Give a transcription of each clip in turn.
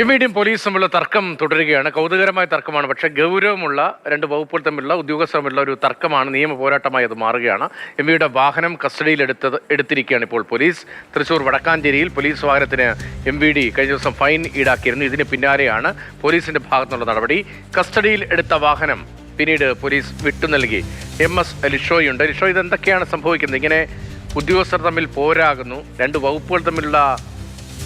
എംവിഡിയും പോലീസും തമ്മിലുള്ള തർക്കം തുടരുകയാണ്. കൗതുകരമായ തർക്കമാണ്. പക്ഷേ ഗൗരവമുള്ള രണ്ട് വകുപ്പുകൾ തമ്മിലുള്ള ഉദ്യോഗസ്ഥർ തമ്മിലുള്ള ഒരു തർക്കമാണ്. നിയമ പോരാട്ടമായി അത് മാറുകയാണ്. എംവിയുടെ വാഹനം കസ്റ്റഡിയിൽ എടുത്തിരിക്കുകയാണ് ഇപ്പോൾ പോലീസ്. തൃശ്ശൂർ വടക്കാഞ്ചേരിയിൽ പോലീസ് വാഹനത്തിന് എംവിഡി കഴിഞ്ഞ ദിവസം ഫൈൻ ഈടാക്കിയിരുന്നു. ഇതിന് പിന്നാലെയാണ് പോലീസിന്റെ ഭാഗത്തുനിന്നുള്ള നടപടി. കസ്റ്റഡിയിൽ എടുത്ത വാഹനം പിന്നീട് പോലീസ് വിട്ടു നൽകി. MS ലിഷോയുണ്ട്. ലിഷോ, ഇതെന്തൊക്കെയാണ് സംഭവിക്കുന്നത്? ഇങ്ങനെ ഉദ്യോഗസ്ഥർ തമ്മിൽ പോരാകുന്നു, രണ്ട് വകുപ്പുകൾ തമ്മിലുള്ള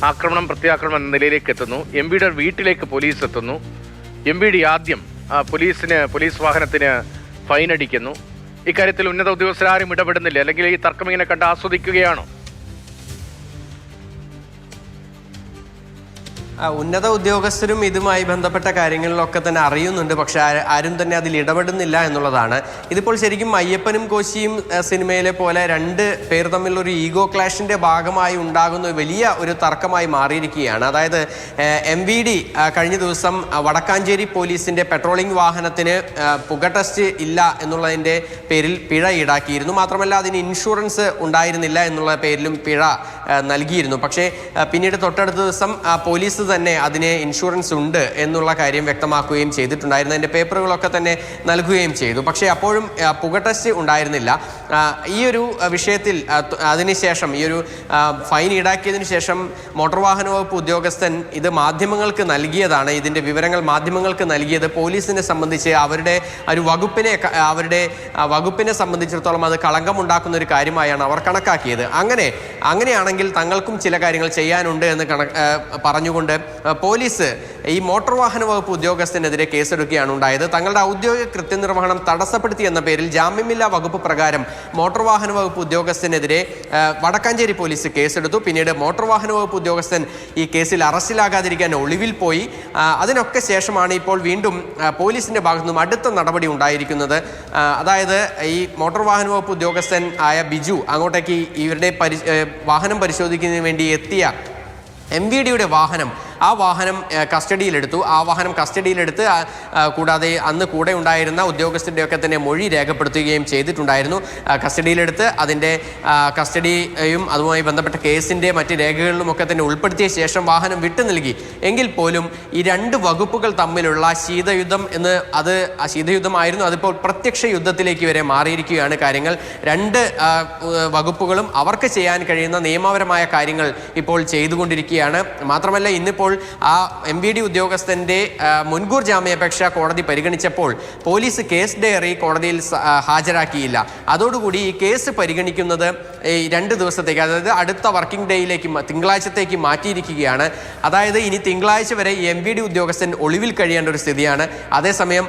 ആക്രമണം പ്രത്യാക്രമണം എന്ന നിലയിലേക്ക് എത്തുന്നു. എംവിയുടെ വീട്ടിലേക്ക് പോലീസ് എത്തുന്നു. എംവിഡി ആദ്യം പോലീസ് വാഹനത്തിന് ഫൈൻ അടിക്കുന്നു. ഇക്കാര്യത്തിൽ ഉന്നത ഉദ്യോഗസ്ഥരാരും ഇടപെടുന്നില്ല, അല്ലെങ്കിൽ ഈ തർക്കം ഇങ്ങനെ കണ്ട് ആസ്വദിക്കുകയാണോ? ഉന്നത ഉദ്യോഗസ്ഥരും ഇതുമായി ബന്ധപ്പെട്ട കാര്യങ്ങളിലൊക്കെ തന്നെ അറിയുന്നുണ്ട്, പക്ഷെ ആരും തന്നെ അതിൽ ഇടപെടുന്നില്ല എന്നുള്ളതാണ്. ഇതിപ്പോൾ ശരിക്കും അയ്യപ്പനും കോശിയും സിനിമയിലെ പോലെ രണ്ട് പേർ തമ്മിലൊരു ഈഗോ ക്ലാഷിന്റെ ഭാഗമായി ഉണ്ടാകുന്ന വലിയ ഒരു തർക്കമായി മാറിയിരിക്കുകയാണ്. അതായത് MVD കഴിഞ്ഞ ദിവസം വടക്കാഞ്ചേരി പോലീസിന്റെ പെട്രോളിംഗ് വാഹനത്തിന് പുക ടെസ്റ്റ് ഇല്ല എന്നുള്ളതിന്റെ പേരിൽ പിഴ ഈടാക്കിയിരുന്നു. മാത്രമല്ല അതിന് ഇൻഷുറൻസ് ഉണ്ടായിരുന്നില്ല എന്നുള്ള പേരിലും പിഴ നൽകിയിരുന്നു. പക്ഷേ പിന്നീട് തൊട്ടടുത്ത ദിവസം പോലീസ് തന്നെ അതിന് ഇൻഷുറൻസ് ഉണ്ട് എന്നുള്ള കാര്യം വ്യക്തമാക്കുകയും ചെയ്തിട്ടുണ്ടായിരുന്നു. അതിൻ്റെ പേപ്പറുകളൊക്കെ തന്നെ നൽകുകയും ചെയ്തു. പക്ഷേ അപ്പോഴും പുക ടെസ്റ്റ് ഉണ്ടായിരുന്നില്ല. ഈ ഒരു വിഷയത്തിൽ അതിനുശേഷം ഈ ഒരു ഫൈൻ ഈടാക്കിയതിനു ശേഷം മോട്ടോർ വാഹന വകുപ്പ് ഉദ്യോഗസ്ഥൻ ഇത് മാധ്യമങ്ങൾക്ക് നൽകിയതാണ്. ഇതിൻ്റെ വിവരങ്ങൾ മാധ്യമങ്ങൾക്ക് നൽകിയത് പോലീസിനെ സംബന്ധിച്ച് അവരുടെ ഒരു വകുപ്പിനെ സംബന്ധിച്ചിടത്തോളം അത് കളങ്കമുണ്ടാക്കുന്ന ഒരു കാര്യമായാണ് അവർ കണക്കാക്കിയത്. അങ്ങനെയാണെങ്കിൽ തങ്ങൾക്കും ചില കാര്യങ്ങൾ ചെയ്യാനുണ്ട് എന്ന് പറഞ്ഞുകൊണ്ട് പോലീസ് ഈ മോട്ടോർ വാഹന വകുപ്പ് ഉദ്യോഗസ്ഥനെതിരെ കേസെടുക്കുകയാണ് ഉണ്ടായത്. തങ്ങളുടെ ഔദ്യോഗിക കൃത്യനിർവഹണം തടസ്സപ്പെടുത്തി എന്ന പേരിൽ ജാമ്യമില്ലാ വകുപ്പ് പ്രകാരം മോട്ടോർ വാഹന വകുപ്പ് ഉദ്യോഗസ്ഥനെതിരെ വടക്കാഞ്ചേരി പോലീസ് കേസെടുത്തു. പിന്നീട് മോട്ടോർ വാഹന വകുപ്പ് ഉദ്യോഗസ്ഥൻ ഈ കേസിൽ അറസ്റ്റിലാകാതിരിക്കാൻ ഒളിവിൽ പോയി. അതിനൊക്കെ ശേഷമാണ് ഇപ്പോൾ വീണ്ടും പോലീസിന്റെ ഭാഗത്തുനിന്നും അടുത്ത നടപടി ഉണ്ടായിരിക്കുന്നത്. അതായത് ഈ മോട്ടോർ വാഹന വകുപ്പ് ഉദ്യോഗസ്ഥൻ ആയ ബിജു അങ്ങോട്ടേക്ക് ഇവരുടെ വാഹനം പരിശോധിക്കുന്നതിന് വേണ്ടി എത്തിയ MVDയുടെ ആ വാഹനം കസ്റ്റഡിയിലെടുത്ത് കൂടാതെ അന്ന് കൂടെ ഉണ്ടായിരുന്ന ഉദ്യോഗസ്ഥരുടെയൊക്കെ തന്നെ മൊഴി രേഖപ്പെടുത്തുകയും ചെയ്തിട്ടുണ്ടായിരുന്നു. കസ്റ്റഡിയിലെടുത്ത് അതിൻ്റെ കസ്റ്റഡിയും അതുമായി ബന്ധപ്പെട്ട കേസിൻ്റെ മറ്റ് രേഖകളിലുമൊക്കെ തന്നെ ഉൾപ്പെടുത്തിയ ശേഷം വാഹനം വിട്ടു നൽകി. എങ്കിൽ പോലും ഈ രണ്ട് വകുപ്പുകൾ തമ്മിലുള്ള ശീതയുദ്ധം ശീതയുദ്ധമായിരുന്നു. അതിപ്പോൾ പ്രത്യക്ഷ യുദ്ധത്തിലേക്ക് വരെ മാറിയിരിക്കുകയാണ് കാര്യങ്ങൾ. രണ്ട് വകുപ്പുകളും അവർക്ക് ചെയ്യാൻ കഴിയുന്ന നിയമപരമായ കാര്യങ്ങൾ ഇപ്പോൾ ചെയ്തുകൊണ്ടിരിക്കുകയാണ്. മാത്രമല്ല ഇന്നിപ്പോൾ ആ MVD ഉദ്യോഗസ്ഥന്റെ മുൻകൂർ ജാമ്യാപേക്ഷ കോടതി പരിഗണിച്ചപ്പോൾ പോലീസ് കേസ് ഡയറി കോടതിയിൽ ഹാജരാക്കിയില്ല. അതോടുകൂടി ഈ കേസ് പരിഗണിക്കുന്നത് ഈ 2 ദിവസത്തേക്ക്, അതായത് അടുത്ത വർക്കിംഗ് ഡേയിലേക്ക് തിങ്കളാഴ്ചത്തേക്ക് മാറ്റിയിരിക്കുകയാണ്. അതായത് ഇനി തിങ്കളാഴ്ച വരെ ഈ MVD ഉദ്യോഗസ്ഥൻ ഒളിവിൽ കഴിയേണ്ട ഒരു സ്ഥിതിയാണ്. അതേസമയം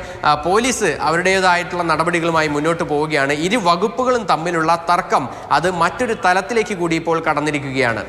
പോലീസ് അവരുടേതായിട്ടുള്ള നടപടികളുമായി മുന്നോട്ട് പോവുകയാണ്. ഇരു വകുപ്പുകളും തമ്മിലുള്ള തർക്കം അത് മറ്റൊരു തലത്തിലേക്ക് കൂടി ഇപ്പോൾ കടന്നിരിക്കുകയാണ്.